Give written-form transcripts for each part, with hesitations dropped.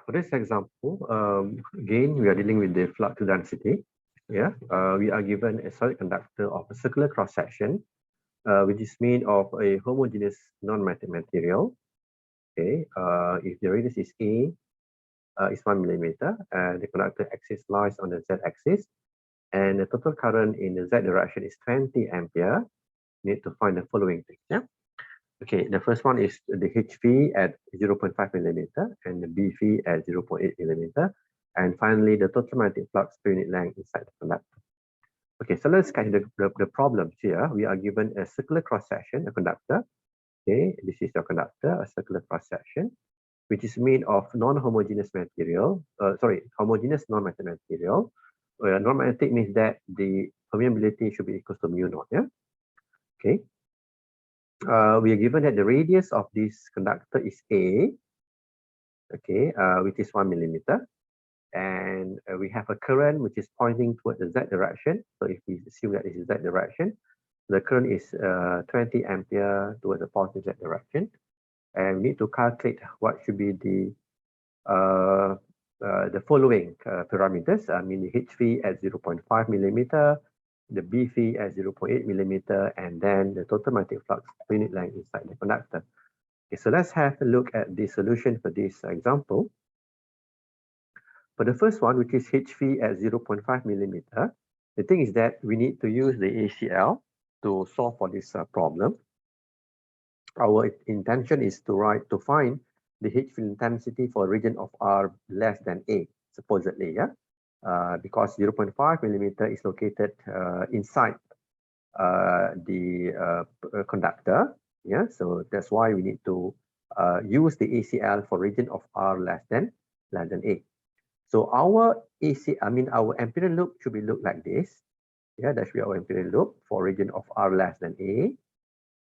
For this example, again, we are dealing with the flux density. Yeah, we are given a solid conductor of a circular cross section, which is made of a homogeneous non-metallic material. Okay, if the radius is A, is 1 millimeter, and the conductor axis lies on the z-axis, and the total current in the z direction is 20 ampere. You need to find the following things. Yeah. Okay, the first one is the HV at 0.5 millimeter and the BV at 0.8 millimeter. And finally, the total magnetic flux per unit length inside the conductor. Okay, so let's catch the problems here. We are given a circular cross section, a conductor. Okay, this is your conductor, a circular cross section, which is made of non-homogeneous material. Homogeneous non-magnetic material. Non-magnetic means that the permeability should be equal to mu naught. Yeah. Okay. We are given that the radius of this conductor is A, okay, which is 1 millimeter, and we have a current which is pointing toward the z direction. So if we assume that this is z direction, the current is 20 ampere towards the positive z direction, and we need to calculate what should be the following parameters. I mean the HV at 0.5 millimeter, the BV at 0.8 millimeter, and then the total magnetic flux per unit length inside the conductor. Okay, so let's have a look at the solution for this example. For the first one, which is HV at 0.5 millimeter, the thing is that we need to use the ACL to solve for this problem. Our intention is to find the H field intensity for a region of R less than A, supposedly, yeah, because 0.5 millimeter is located inside the conductor, yeah. So that's why we need to use the ACL for region of R less than A. So our our Amperian loop should be looked like this. Yeah, that should be our Amperian loop for region of R less than A.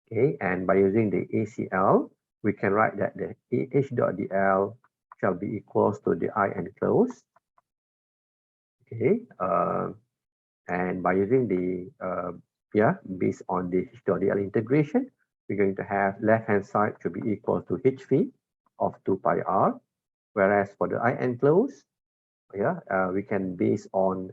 Okay, and by using the ACL, we can write that the H dot dl shall be equals to the I enclosed. Okay, and by using the based on the H dot dl integration, we're going to have left hand side should be equal to HV of 2 pi r, whereas for the I enclosed, we can base on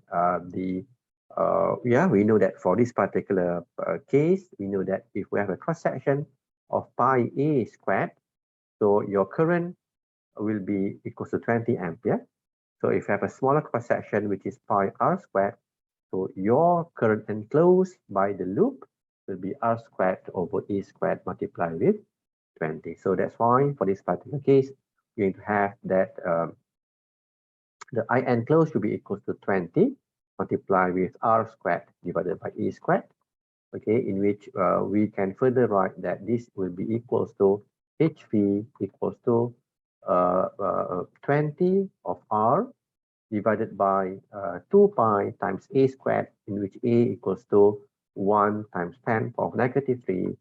we know that for this particular case, we know that if we have a cross section of pi a squared, so your current will be equal to 20 ampere. So if you have a smaller cross section, which is pi r squared, so your current enclosed by the loop will be r squared over a squared multiplied with 20. So that's why for this particular case, you're going to have that the I enclosed should be equal to 20 multiplied with r squared divided by e squared, okay, in which we can further write that this will be equals to HV equals to 20 of r divided by 2 pi times a squared, in which a equals to 1 times 10 power of negative 3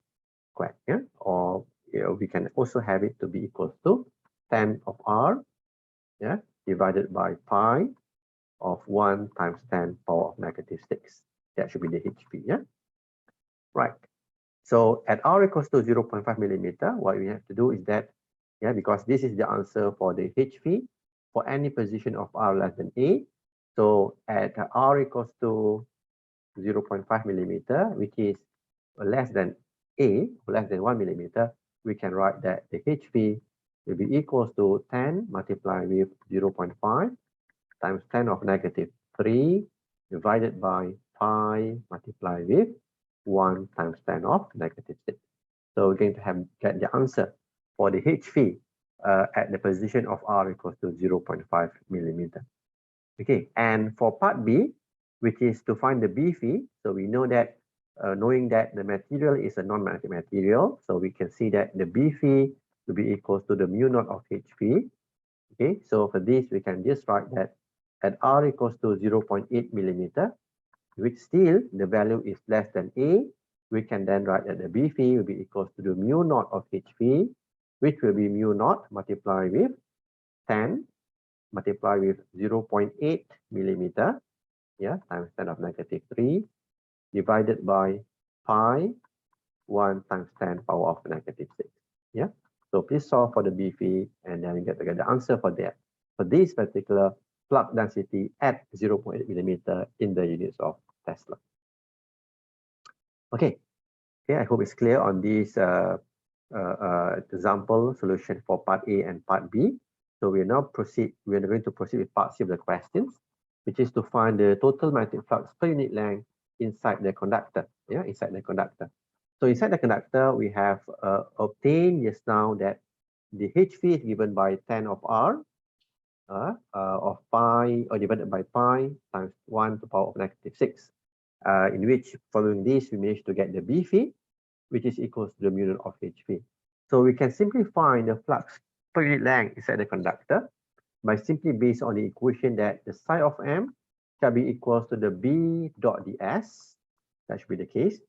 squared, yeah? Or we can also have it to be equals to 10 of r, yeah, divided by pi of 1 times 10 power of negative 6. That should be the HV, yeah? Right. So at r equals to 0.5 millimeter, what we have to do is that, yeah, because this is the answer for the HV for any position of r less than A. So at r equals to 0.5 millimeter, which is less than A, less than 1 millimeter, we can write that the HV will be equals to 10 multiplied with 0.5 times 10 of negative 3 divided by pi multiplied with 1 times 10 of negative 6. So we're going to get the answer for the HV at the position of r equals to 0.5 millimeter. Okay, and for part B, which is to find the BV, so we know that knowing that the material is a non-magnetic material, so we can see that the BV will be equals to the mu naught of HV. Okay, so for this, we can just write that at r equals to 0.8 millimeter, which still the value is less than A, we can then write that the BV will be equals to the mu naught of HV, which will be mu naught multiplied with 10 multiplied with 0.8 millimeter, yeah, times 10 of negative 3 divided by pi 1 times 10 power of negative 6, yeah. So please solve for the B phi, and then you get to get the answer for that. For this particular flux density at 0.8 millimeter in the units of Tesla. Okay, I hope it's clear on this example solution for part A and part B. So we are now proceed. We are going to proceed with part C of the questions, which is to find the total magnetic flux per unit length inside the conductor. Yeah, inside the conductor. So inside the conductor, we have obtained just now that the H phi is given by 10 of R of pi, or divided by pi times 1 to the power of -6. In which, following this, we managed to get the B phi, which is equals to the mu naught of H phi. So we can simply find the flux per unit length inside the conductor by simply based on the equation that the psi of M shall be equals to the B dot ds. That should be the case.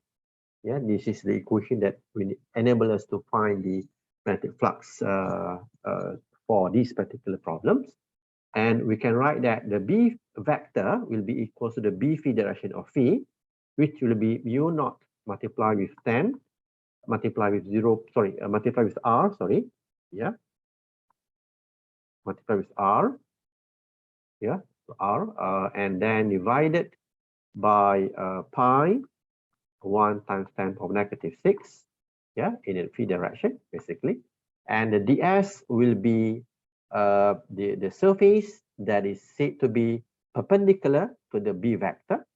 Yeah, this is the equation that will enable us to find the magnetic flux for these particular problems. And we can write that the B vector will be equal to the B phi direction of phi, which will be mu naught multiplied with 10, multiplied with multiplied with R, yeah. Multiplied with R, yeah, R, and then divided by pi 1 times 10 to the -6, yeah, in the phi direction, basically. And the ds will be the surface that is said to be perpendicular to the B vector.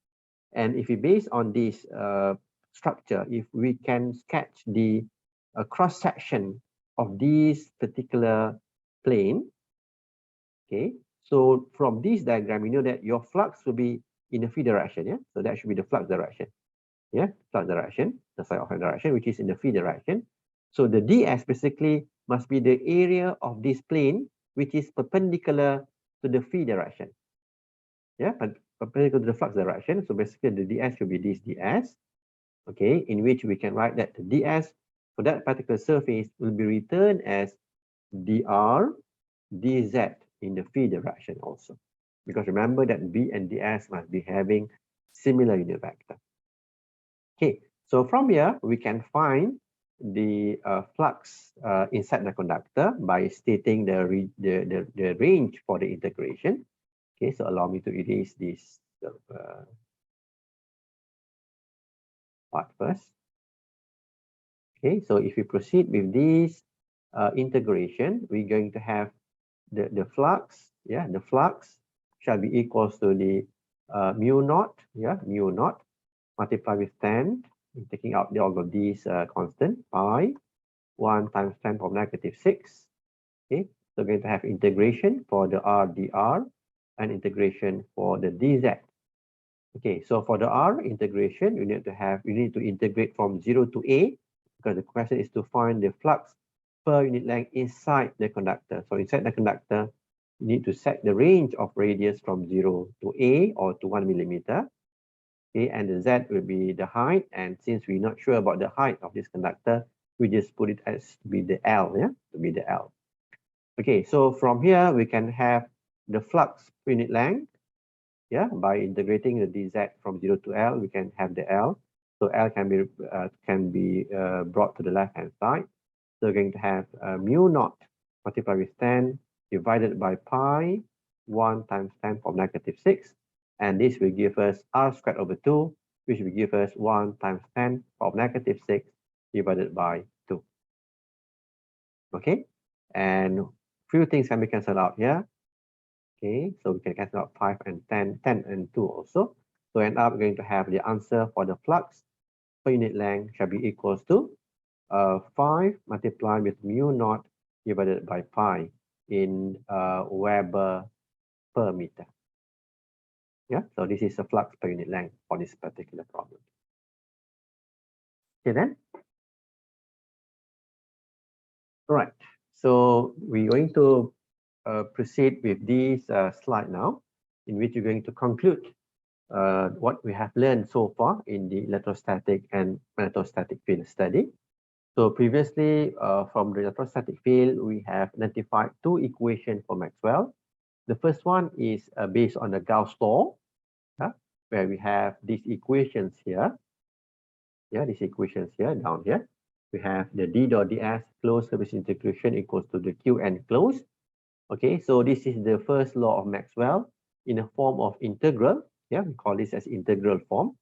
And if we base on this structure, if we can sketch the cross section of this particular plane, okay, so from this diagram, you know that your flux will be in the phi direction, yeah, so that should be the flux direction, yeah, flux direction, the side of the direction, which is in the phi direction. So the ds basically must be the area of this plane which is perpendicular to the phi direction, yeah, perpendicular to the flux direction. So basically the ds should be this ds, okay, in which we can write that the ds for that particular surface will be returned as dr dz in the phi direction also, because remember that b and ds must be having similar unit vector. Okay, so from here we can find the flux inside the conductor by stating the range for the integration. Okay, so allow me to erase this part first. Okay, so if we proceed with this integration, we're going to have the flux, yeah, the flux shall be equals to the mu naught, yeah, mu naught multiplied with 10, taking out all of these constant, pi 1 times 10 to the -6. Okay, so we're going to have integration for the r dr and integration for the dz. Okay, so for the r integration, you need to integrate from 0 to a, because the question is to find the flux per unit length inside the conductor. So inside the conductor, you need to set the range of radius from 0 to a or to 1 millimeter. Okay, and the z will be the height, and since we're not sure about the height of this conductor, we just put it as to be the L, yeah, to be the L. Okay, so from here we can have the flux per unit length, yeah, by integrating the dz from 0 to L, we can have the L. So L can be brought to the left hand side. So we're going to have mu naught multiplied with 10 divided by pi 1 times 10 to the -6. And this will give us r squared over 2, which will give us 1 times 10 to the -6 divided by 2. Okay, and few things can be cancelled out here. Okay, so we can cancel out 5 and 10, 10 and 2 also. So end up going to have the answer for the flux per unit length shall be equals to 5 multiplied with mu naught divided by pi in Weber per meter. Yeah, so this is the flux per unit length for this particular problem. Okay then. All right, so we're going to proceed with this slide now, in which we're going to conclude what we have learned so far in the electrostatic and magnetostatic field study. So previously, from the electrostatic field, we have identified two equations for Maxwell. The first one is based on the Gauss law, where we have these equations here. Yeah, these equations here, down here. we have the d dot ds closed surface integration equals to the qn closed. Okay, so this is the first law of Maxwell in a form of integral. Yeah, we call this as integral form.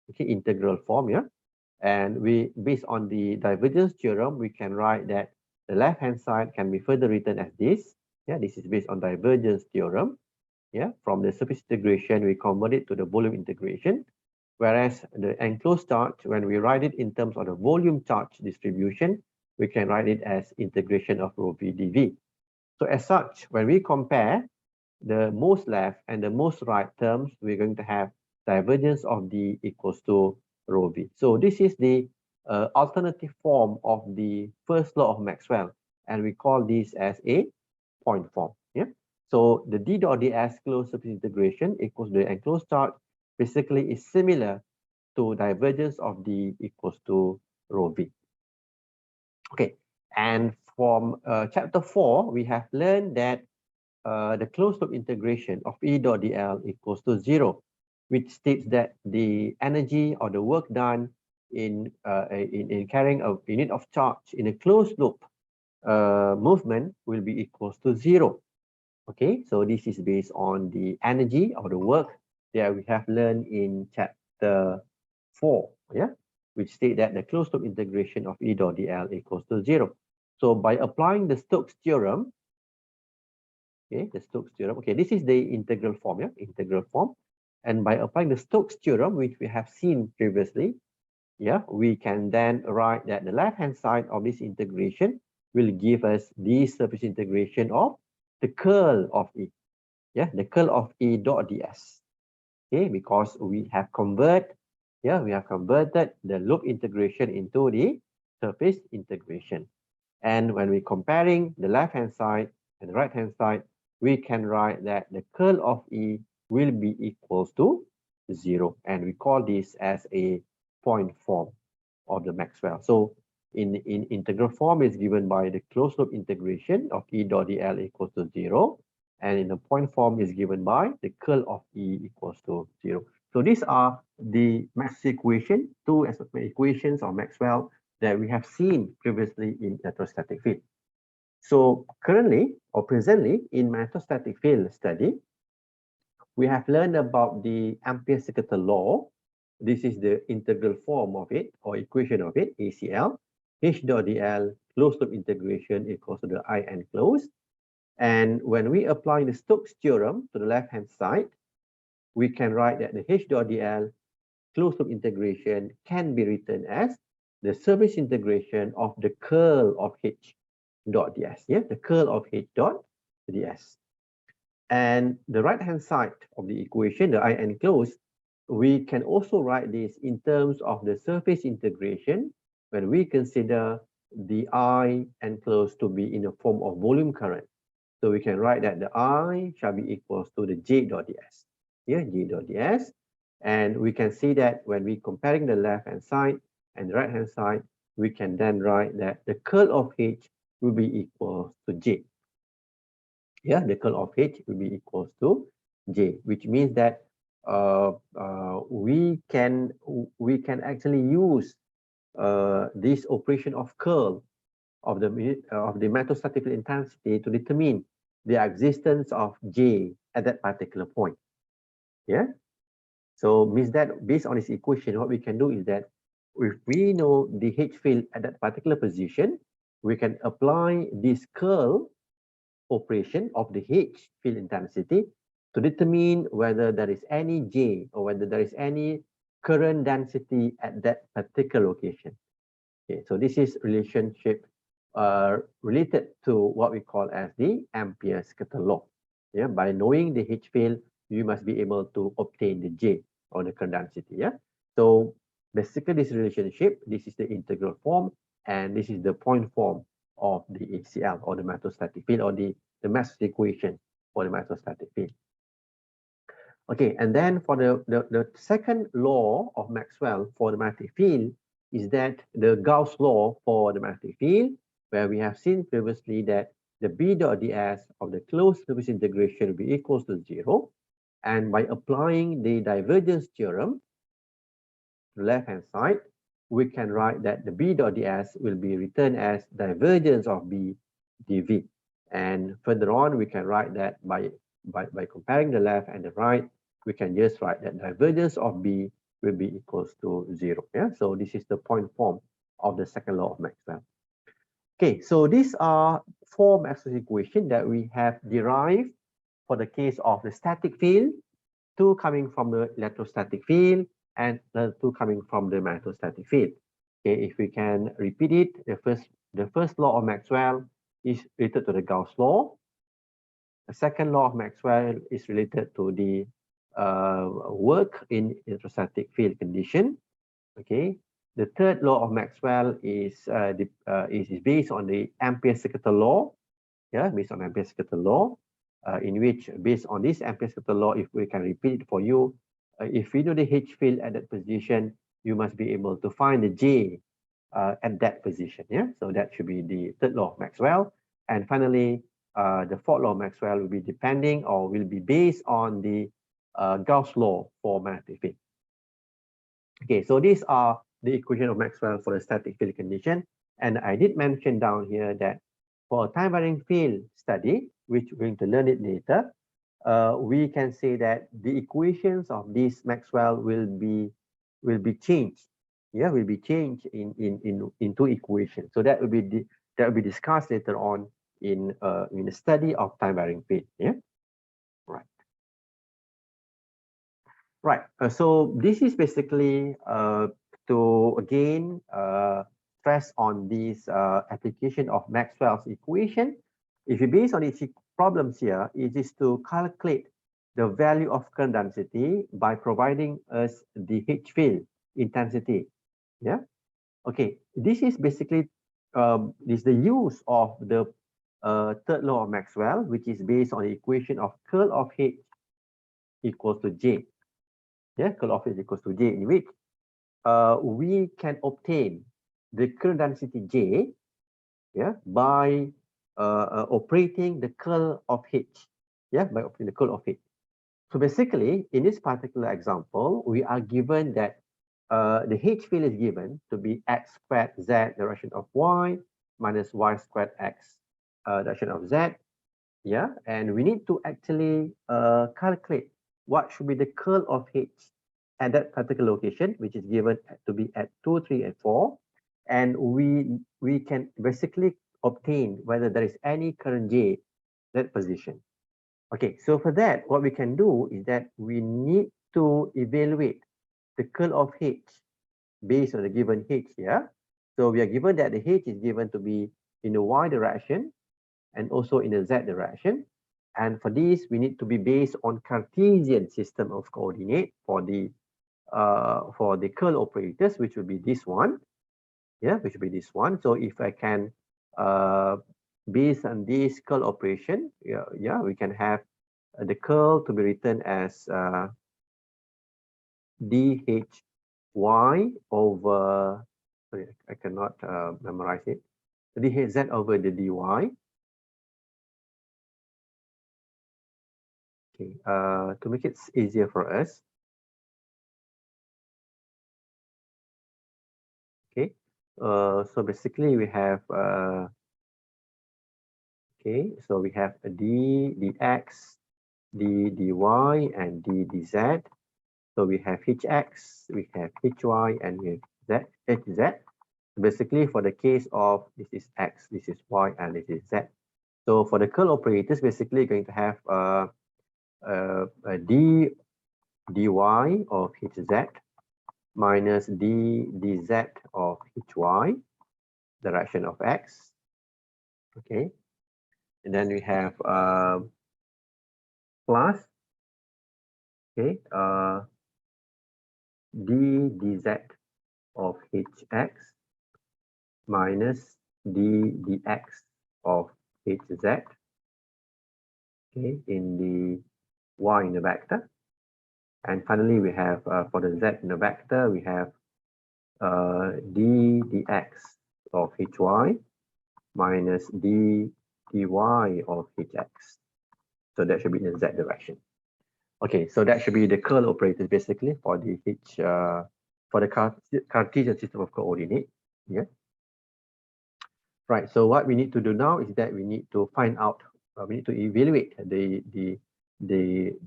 Okay, integral form. Yeah, and we, based on the divergence theorem, we can write that the left hand side can be further written as this. Yeah, this is based on divergence theorem. Yeah, from the surface integration, we convert it to the volume integration. Whereas the enclosed charge, when we write it in terms of the volume charge distribution, we can write it as integration of rho v dv. So as such, when we compare the most left and the most right terms, we're going to have divergence of d equals to rho v. So this is the alternative form of the first law of Maxwell, and we call this as a point form. Yeah. So the d dot ds closed surface integration equals the enclosed charge basically is similar to divergence of d equals to rho v. Okay, and from chapter 4, we have learned that the closed loop integration of E dot dl equals to 0, which states that the energy or the work done in carrying a unit of charge in a closed loop movement will be equals to 0. Okay, so this is based on the energy or the work that we have learned in chapter 4, yeah, which state that the closed loop integration of E dot dl equals to 0. So by applying the Stokes theorem, okay, the Stokes theorem, okay, this is the integral form, yeah, integral form. And by applying the Stokes theorem, which we have seen previously, yeah, we can then write that the left-hand side of this integration will give us the surface integration of the curl of E, yeah, the curl of E dot ds, okay, because we have converted the loop integration into the surface integration. And when we're comparing the left-hand side and the right-hand side, we can write that the curl of E will be equals to 0. And we call this as a point form of the Maxwell. So in integral form is given by the closed loop integration of E dot dl equals to 0. And in the point form is given by the curl of E equals to 0. So these are the Maxwell equation, two equations of Maxwell that we have seen previously in electrostatic field. So currently or presently in electrostatic field study, we have learned about the Amperes Catalog law. This is the integral form of it or equation of it, ACL. H dot dl closed loop integration equals to the IN closed. And when we apply the Stokes theorem to the left-hand side, we can write that the H dot dl closed loop integration can be written as the surface integration of the curl of H dot ds, yeah, the curl of H dot ds. And the right-hand side of the equation, the IN closed, we can also write this in terms of the surface integration when we consider the I enclosed to be in the form of volume current. So we can write that the I shall be equals to the J dot ds, yeah, J dot ds. And we can see that when we comparing the left-hand side and the right-hand side, we can then write that the curl of H will be equal to J. Yeah, the curl of H will be equals to J, which means that we can actually use this operation of curl of the electrostatic field intensity to determine the existence of J at that particular point. Yeah. So means that based on this equation, what we can do is that if we know the H field at that particular position, we can apply this curl operation of the H field intensity to determine whether there is any J or whether there is any current density at that particular location. Okay, so this is relationship related to what we call as the Amperes Catalog. Yeah, by knowing the H field, you must be able to obtain the J or the current density. Yeah, so basically this relationship, this is the integral form, and this is the point form of the ACL or the electrostatic field or the Maxwell equation for the electrostatic field. Okay, and then for the second law of Maxwell for the magnetic field is that the Gauss law for the magnetic field, where we have seen previously that the B dot ds of the closed surface integration will be equals to 0. And by applying the divergence theorem to the left-hand side, we can write that the B dot ds will be written as divergence of B dV. And further on, we can write that by comparing the left and the right, we can just write that divergence of B will be equals to 0. Yeah, so this is the point form of the second law of Maxwell. Okay, so these are four Maxwell equations that we have derived for the case of the static field, two coming from the electrostatic field, and the two coming from the electrostatic field. Okay, if we can repeat it, the first law of Maxwell is related to the Gauss law. The second law of Maxwell is related to the work in electrostatic field condition. Okay, the third law of Maxwell is based on the Amperes Catalog law. Yeah, based on Amperes Catalog law, in which based on this Amperes Catalog law, if we can repeat it for you, if we know the H field at that position, you must be able to find the J at that position. Yeah, so that should be the third law of Maxwell. And finally, the fourth law of Maxwell will be depending or will be based on the Gauss law for magnetic field. Okay, so these are the equation of Maxwell for the static field condition. And I did mention down here that for a time varying field study, which we're going to learn it later, we can say that the equations of this Maxwell will be changed. Yeah, will be changed in two equations. So that will be discussed later on in the study of time varying field. Yeah, right. Right. So this is basically to again stress on this application of Maxwell's equation. If you base on its problems here, it is to calculate the value of current density by providing us the H field intensity. Yeah. Okay. This is basically is the use of the third law of Maxwell, which is based on the equation of curl of H equals to J. Yeah, curl of H equals to J, in which we can obtain the current density J, yeah, by operating the curl of H, yeah, by operating the curl of H. So basically, in this particular example, we are given that the H field is given to be x squared z direction of y minus y squared x direction of z, yeah, and we need to actually calculate what should be the curl of H at that particular location, which is given to be at 2, 3, and 4. And we can basically obtain whether there is any current J that position. Okay, so for that, what we can do is that we need to evaluate the curl of H based on the given H here. So we are given that the H is given to be in the Y direction and also in the Z direction. And for this, we need to be based on Cartesian system of coordinate for the curl operators, which will be this one. Yeah, which will be this one. So if I can based on this curl operation, yeah, we can have the curl to be written as dhy over, sorry, I cannot memorize it, dz over the dy. Okay, to make it easier for us. Okay, so basically we have okay, so we have a d dx, d dy, and d dz. So we have hx, we have hy, and we have hz. Basically, for the case of this is x, this is y, and this is z. So for the curl operators, basically going to have a d dy of hz minus d dz of hy, direction of x. Okay, and then we have plus, okay, d dz of hx minus d dx of hz, okay, in the y in the vector. And finally, we have for the z in the vector, we have d dx of hy minus d dy of hx. So that should be in the z direction. Okay, so that should be the curl operators basically for the for the Cartesian system of coordinates. Yeah. Right. So what we need to do now is that we need to find out, we need to evaluate the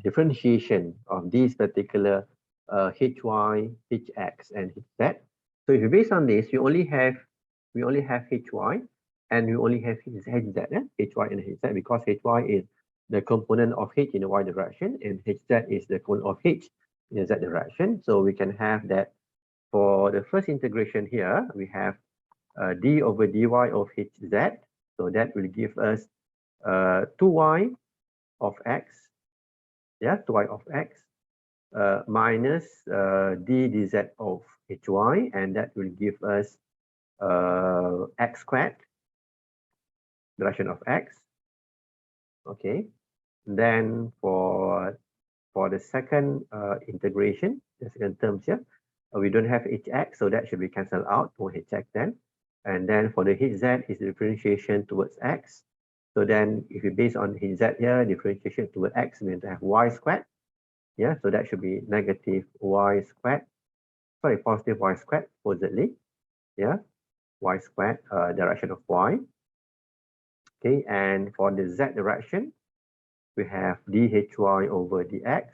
differentiation of these particular hy, hx, and hz. So if based on this, we only have hy and we only have hz, hy and hz, because hy is the component of h in the y direction and hz is the component of h in the z direction. So we can have that for the first integration here, we have d over dy of hz. So that will give us 2y of x, yeah, 2y of x minus d dz of hy, and that will give us x squared, direction of x. Okay, then for the second integration, the second terms here, we don't have hx, so that should be cancelled out, no hx then. And then for the hz is the differentiation towards x. So then if you base on hz here, differentiation towards x, we need to have y squared. Yeah, so that should be negative y squared, sorry, positive y squared supposedly. Yeah, y squared, direction of y. Okay, and for the z direction, we have dhy over dx.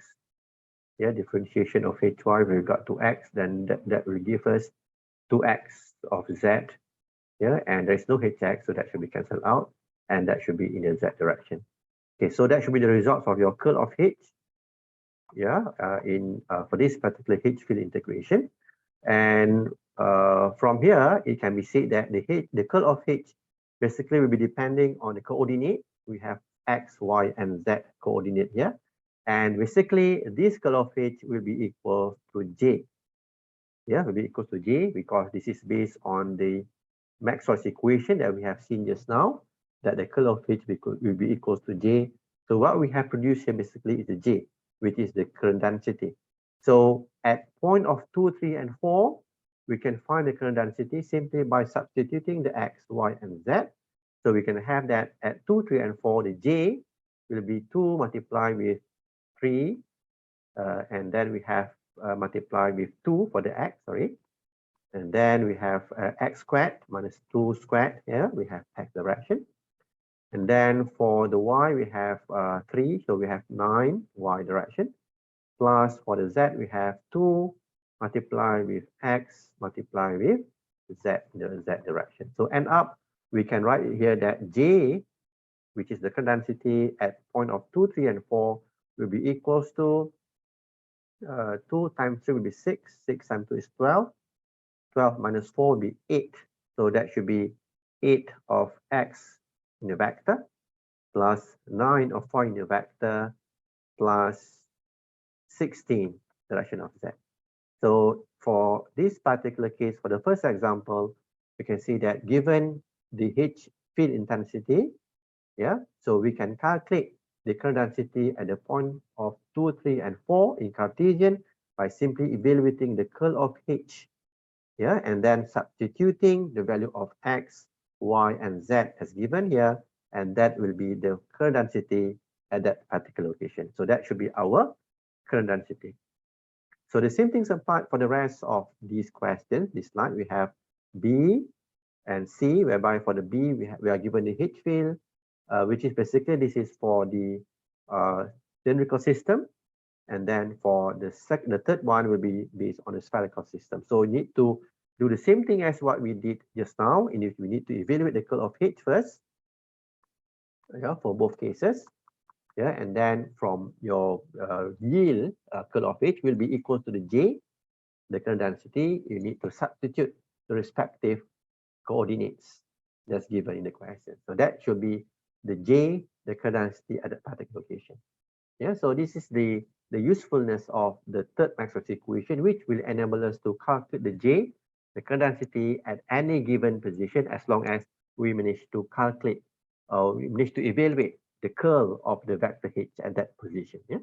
Yeah, differentiation of hy with regard to x, then that will give us 2x of z. Yeah, and there's no hx, so that should be cancelled out, and that should be in the z direction. Okay, so that should be the results of your curl of h. Yeah, for this particular h field integration, and from here it can be said that the curl of h basically will be depending on the coordinate. We have x, y, and z coordinate here, and basically this curl of h will be equal to j. Yeah, will be equal to j because this is based on the Maxwell's equation that we have seen just now, that the curl of h will be equal to j. So what we have produced here basically is the j, which is the current density. So at point of 2, 3, and 4, we can find the current density simply by substituting the x, y, and z. So we can have that at 2, 3, and 4, the j will be 2 multiplied with 3, and then we have multiplied with 2 for the x, sorry. And then we have x squared minus 2 squared here, we have x direction. And then for the y, we have 3, so we have 9 y direction. Plus for the z, we have 2 multiplied with x multiplied with z in the z direction. So end up, we can write here that j, which is the current density at point of 2, 3, and 4, will be equals to 2 times 3 will be 6, 6 times 2 is 12. 12 minus 4 will be 8. So that should be 8 of x in the vector plus 9 of y in the vector plus 16 direction of z. So for this particular case, for the first example, we can see that given the h field intensity, yeah, so we can calculate the current density at the point of 2, 3, and 4 in Cartesian by simply evaluating the curl of h. Yeah, and then substituting the value of x, y, and z as given here, and that will be the current density at that particular location. So that should be our current density. So the same things apply for the rest of these questions. This slide we have B and C, whereby for the B we are given the H field, which is basically this is for the cylindrical system. And then for the third one will be based on the spherical system. So we need to do the same thing as what we did just now. In which we need to evaluate the curl of H first, yeah, for both cases. Yeah, and then from your yield, curl of H will be equal to the J, the current density. You need to substitute the respective coordinates that's given in the question. So that should be the J, the current density at that particular location. Yeah, so this is the usefulness of the third Maxwell's equation, which will enable us to calculate the J, the current density at any given position, as long as we manage to calculate or we manage to evaluate the curl of the vector H at that position. Yeah.